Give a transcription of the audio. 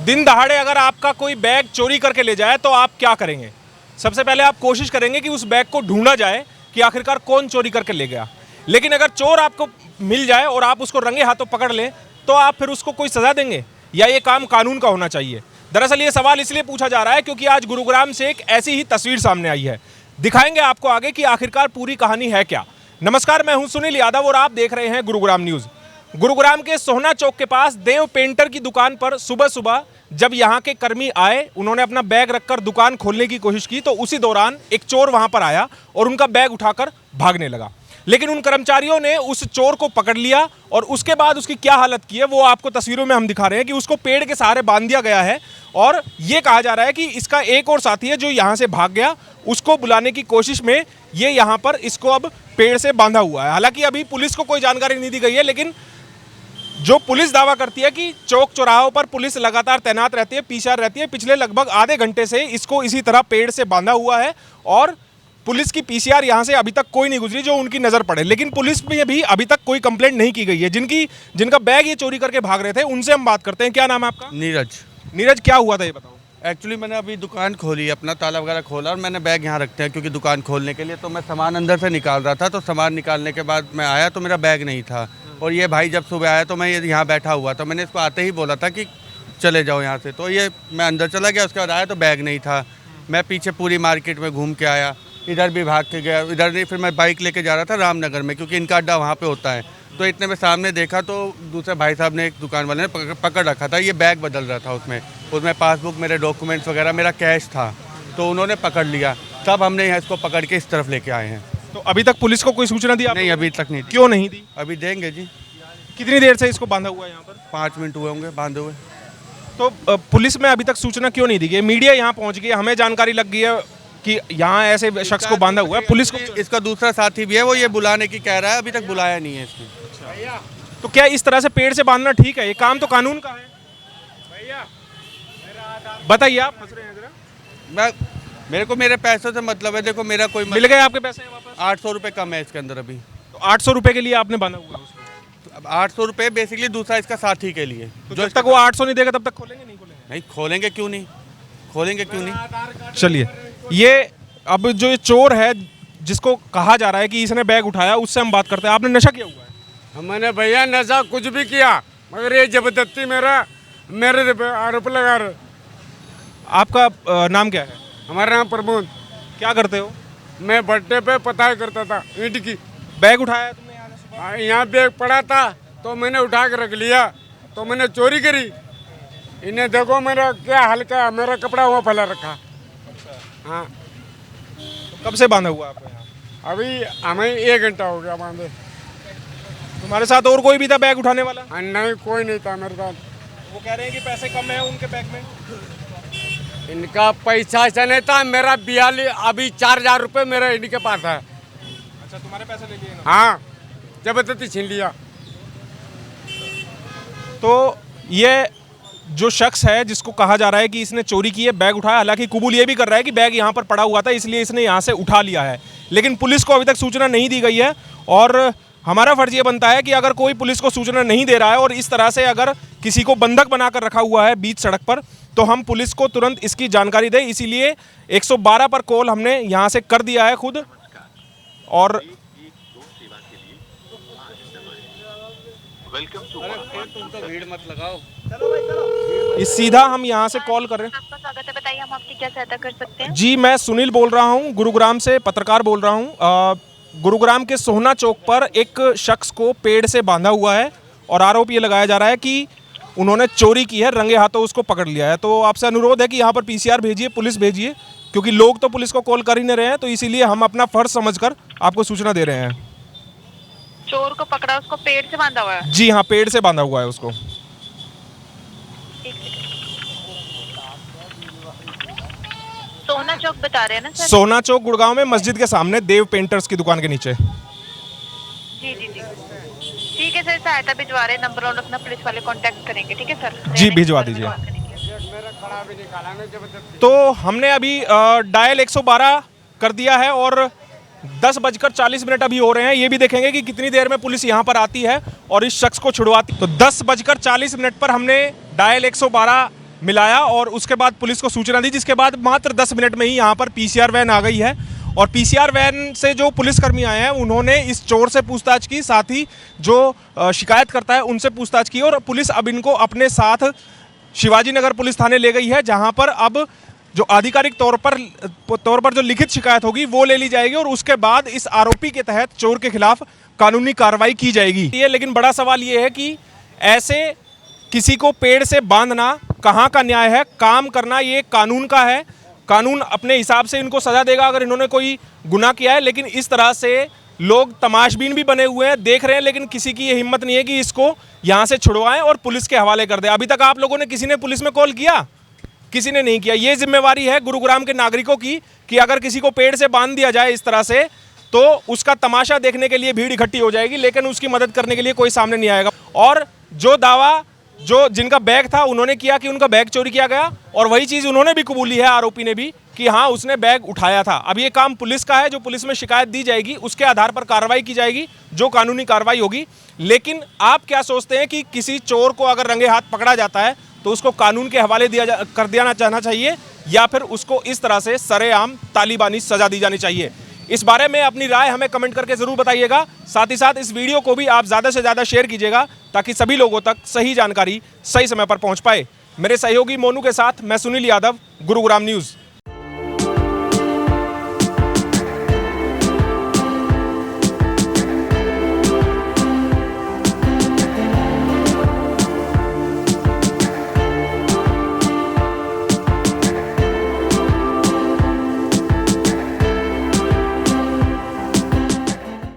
दिन दहाड़े अगर आपका कोई बैग चोरी करके ले जाए तो आप क्या करेंगे? सबसे पहले आप कोशिश करेंगे कि उस बैग को ढूंढा जाए कि आखिरकार कौन चोरी करके ले गया। लेकिन अगर चोर आपको मिल जाए और आप उसको रंगे हाथों पकड़ लें तो आप फिर उसको कोई सज़ा देंगे या ये काम कानून का होना चाहिए? दरअसल ये सवाल इसलिए पूछा जा रहा है क्योंकि आज गुरुग्राम से एक ऐसी ही तस्वीर सामने आई है। दिखाएंगे आपको आगे कि आखिरकार पूरी कहानी है क्या। नमस्कार, मैं हूं सुनील यादव और आप देख रहे हैं गुरुग्राम न्यूज़। गुरुग्राम के सोहना चौक के पास देव पेंटर की दुकान पर सुबह सुबह जब यहाँ के कर्मी आए, उन्होंने अपना बैग रखकर दुकान खोलने की कोशिश की तो उसी दौरान एक चोर वहां पर आया और उनका बैग उठाकर भागने लगा। लेकिन उन कर्मचारियों ने उस चोर को पकड़ लिया और उसके बाद उसकी क्या हालत की है वो आपको तस्वीरों में हम दिखा रहे हैं कि उसको पेड़ के सहारे बांध दिया गया है और ये कहा जा रहा है कि इसका एक और साथी है जो यहाँ से भाग गया, उसको बुलाने की कोशिश में ये यहाँ पर इसको अब पेड़ से बांधा हुआ है। हालांकि अभी पुलिस को कोई जानकारी नहीं दी गई है, लेकिन जो पुलिस दावा करती है कि चौक चौराहों पर पुलिस लगातार तैनात रहती है, पीछे रहती है। पिछले लगभग आधे घंटे से इसको इसी तरह पेड़ से बांधा हुआ है और पुलिस की पीसीआर यहाँ से अभी तक कोई नहीं गुजरी जो उनकी नज़र पड़े। लेकिन पुलिस में भी अभी तक कोई कंप्लेंट नहीं की गई है। जिनका बैग ये चोरी करके भाग रहे थे उनसे हम बात करते हैं। क्या नाम है आपका? नीरज। नीरज, क्या हुआ था ये बताओ। एक्चुअली मैंने अभी दुकान खोली, अपना ताला वगैरह खोला और मैंने बैग यहाँ रखते हैं क्योंकि दुकान खोलने के लिए, तो मैं सामान अंदर से निकाल रहा था। तो सामान निकालने के बाद मैं आया तो मेरा बैग नहीं था और ये भाई जब सुबह आया तो मैं यहाँ बैठा हुआ था। मैंने इसको आते ही बोला था कि चले जाओ यहाँ से, तो ये मैं अंदर चला गया। उसके बाद आया तो बैग नहीं था। मैं पीछे पूरी मार्केट में घूम के आया, इधर भी भाग के गया, इधर नहीं। फिर मैं बाइक लेके जा रहा था रामनगर में क्योंकि इनका अड्डा वहाँ पे होता है। तो इतने में सामने देखा तो दूसरे भाई साहब ने, एक दुकान वाले ने पकड़ रखा था। ये बैग बदल रहा था, उसमें पासबुक, मेरे डॉक्यूमेंट्स वगैरह, मेरा कैश था। तो उन्होंने पकड़ लिया। तब हमने यहाँ इसको पकड़ के इस तरफ लेके आए हैं। तो अभी तक पुलिस को कोई सूचना दी? नहीं, अभी तक नहीं दी। क्यों नहीं दी? अभी देंगे जी। कितनी देर से इसको बांधा हुआ है यहाँ पर? 5 मिनट हुए होंगे बांधे हुए। तो पुलिस में अभी तक सूचना क्यों नहीं दी गई? मीडिया यहाँ पहुँच गई, हमें जानकारी लग गई है कि यहाँ ऐसे शख्स को बांधा हुआ है। पुलिस को, इसका दूसरा साथी भी है, वो ये बुलाने की कह रहा है, अभी तक बुलाया नहीं है इसने। तो क्या इस तरह से पेड़ से बांधना ठीक है? ये काम तो कानून का है। बताइए, आप फंस रहे हैं जरा। मेरे को मेरे पैसों से मतलब है। देखो, मेरा कोई मिल गए आपके पैसे वापस? 800 रुपये कम है इसके अंदर अभी। तो 800 रुपये के लिए आपने बांधा हुआ है उसको? अब 800 रुपये बेसिकली दूसरा इसका साथी के लिए। तो जब तक वो 800 नहीं देगा तब तक खोलेंगे नहीं? नहीं खोलेंगे, क्यों नहीं खोलेंगे, क्यों नहीं। चलिए, ये अब जो ये चोर है जिसको कहा जा रहा है कि इसने बैग उठाया, उससे हम बात करते हैं। आपने नशा किया हुआ है? मैंने भैया नशा कुछ भी किया, मगर ये जबरदस्ती मेरे पे आरोप लगा रहे। आपका नाम क्या है? हमारा नाम प्रमोद। क्या करते हो? मैं भट्टे पे पता करता था ईंट की। बैग उठाया तुमने यहाँ से सुबह? यहाँ बैग पड़ा था तो मैंने उठा के रख लिया, तो मैंने चोरी करी। इन्हें देखो मेरा क्या हल्का, मेरा कपड़ा वहाँ फैला रखा। हाँ। तो कब से बांधा हुआ आपको यहाँ? अभी हमें 1 घंटा हो गया बांधे। तुम्हारे साथ और कोई भी था बैग उठाने वाला? नहीं, कोई नहीं था मेरे साथ। वो कह रहे हैं कि पैसे कम है उनके बैग में। इनका पैसा ऐसा नहीं था। मेरा 42 अभी 4000 रुपये मेरा इनके पास है। अच्छा, तुम्हारे पैसे ले लिए ना? हाँ, जबरदस्ती छीन लिया। तो ये जो शख्स है जिसको कहा जा रहा है कि इसने चोरी की है, बैग उठाया, हालांकि कबूल ये भी कर रहा है कि बैग यहाँ पर पड़ा हुआ था इसलिए इसने यहाँ से उठा लिया है। लेकिन पुलिस को अभी तक सूचना नहीं दी गई है और हमारा फर्ज ये बनता है कि अगर कोई पुलिस को सूचना नहीं दे रहा है और इस तरह से अगर किसी को बंधक बनाकर रखा हुआ है बीच सड़क पर, तो हम पुलिस को तुरंत इसकी जानकारी दें। इसीलिए 112 पर कॉल हमने यहाँ से कर दिया है खुद। और तुम तो भीड़ मत लगाओ। इस सीधा हम यहाँ से कॉल कर रहे हैं। आपका स्वागत है, बताइए हम आपकी क्या सहायता कर सकते हैं? जी, मैं सुनील बोल रहा हूँ, गुरुग्राम से पत्रकार बोल रहा हूँ। गुरुग्राम के सोहना चौक पर एक शख्स को पेड़ से बांधा हुआ है और आरोप ये लगाया जा रहा है कि उन्होंने चोरी की है, रंगे हाथों उसको पकड़ लिया है। तो आपसे अनुरोध है कि यहाँ पर पीसीआर भेजिए, पुलिस भेजिए, क्योंकि लोग तो पुलिस को कॉल कर ही नहीं रहे हैं। तो इसीलिए हम अपना फर्ज समझकर आपको सूचना दे रहे हैं। चोर को पकड़ा, उसको पेड़ से बांधा हुआ है? जी हाँ, पेड़ से बांधा हुआ है उसको। सोहना चौक बता रहे हैं ना सर? सोहना चौक गुड़गांव में मस्जिद के सामने देव पेंटर्स की दुकान के नीचे। जी जी जी, ठीक है सर, सहायता भिजवा रहे हैं। नंबर और अपना पुलिस वाले कांटेक्ट करेंगे, ठीक है सर? जी, भिजवा दीजिए। तो हमने अभी डायल 112 कर दिया है और 10:40 अभी हो रहे हैं। ये भी देखेंगे कि कितनी देर में पुलिस यहाँ पर आती है और इस शख्स को छुड़वाती। तो 10:40 पर हमने डायल 112 मिलाया और उसके बाद पुलिस को सूचना दी, जिसके बाद मात्र 10 मिनट में ही यहाँ पर पीसीआर वैन आ गई है। और पीसीआर वैन से जो पुलिसकर्मी आए हैं उन्होंने इस चोर से पूछताछ की, साथ ही जो शिकायत करता है उनसे पूछताछ की, और पुलिस अब इनको अपने साथ शिवाजी नगर पुलिस थाने ले गई है, जहां पर अब जो आधिकारिक तौर पर जो लिखित शिकायत होगी वो ले ली जाएगी और उसके बाद इस आरोपी के तहत चोर के खिलाफ कानूनी कार्रवाई की जाएगी। ये लेकिन बड़ा सवाल ये है कि ऐसे किसी को पेड़ से बांधना कहाँ का न्याय है? काम करना ये कानून का है, कानून अपने हिसाब से इनको सजा देगा अगर इन्होंने कोई गुनाह किया है। लेकिन इस तरह से लोग तमाशबीन भी बने हुए हैं, देख रहे हैं, लेकिन किसी की ये हिम्मत नहीं है कि इसको यहाँ से छुड़वाएं और पुलिस के हवाले कर दे। अभी तक आप लोगों ने किसी ने पुलिस में कॉल किया? किसी ने नहीं किया। ये जिम्मेवारी है गुरुग्राम के नागरिकों की कि अगर किसी को पेड़ से बांध दिया जाए इस तरह से तो उसका तमाशा देखने के लिए भीड़ इकट्ठी हो जाएगी, लेकिन उसकी मदद करने के लिए कोई सामने नहीं आएगा। और जो दावा जिनका बैग था उन्होंने किया कि उनका बैग चोरी किया गया, और वही चीज़ उन्होंने भी कबूली है, आरोपी ने भी, कि हाँ उसने बैग उठाया था। अब ये काम पुलिस का है, जो पुलिस में शिकायत दी जाएगी उसके आधार पर कार्रवाई की जाएगी, जो कानूनी कार्रवाई होगी। लेकिन आप क्या सोचते हैं कि किसी चोर को अगर रंगे हाथ पकड़ा जाता है तो उसको कानून के हवाले कर दिया जाना चाहिए, या फिर उसको इस तरह से सरेआम तालिबानी सजा दी जानी चाहिए? इस बारे में अपनी राय हमें कमेंट करके ज़रूर बताइएगा। साथ ही साथ इस वीडियो को भी आप ज़्यादा से ज़्यादा शेयर कीजिएगा ताकि सभी लोगों तक सही जानकारी सही समय पर पहुंच पाए। मेरे सहयोगी मोनू के साथ मैं सुनील यादव, गुरुग्राम न्यूज़।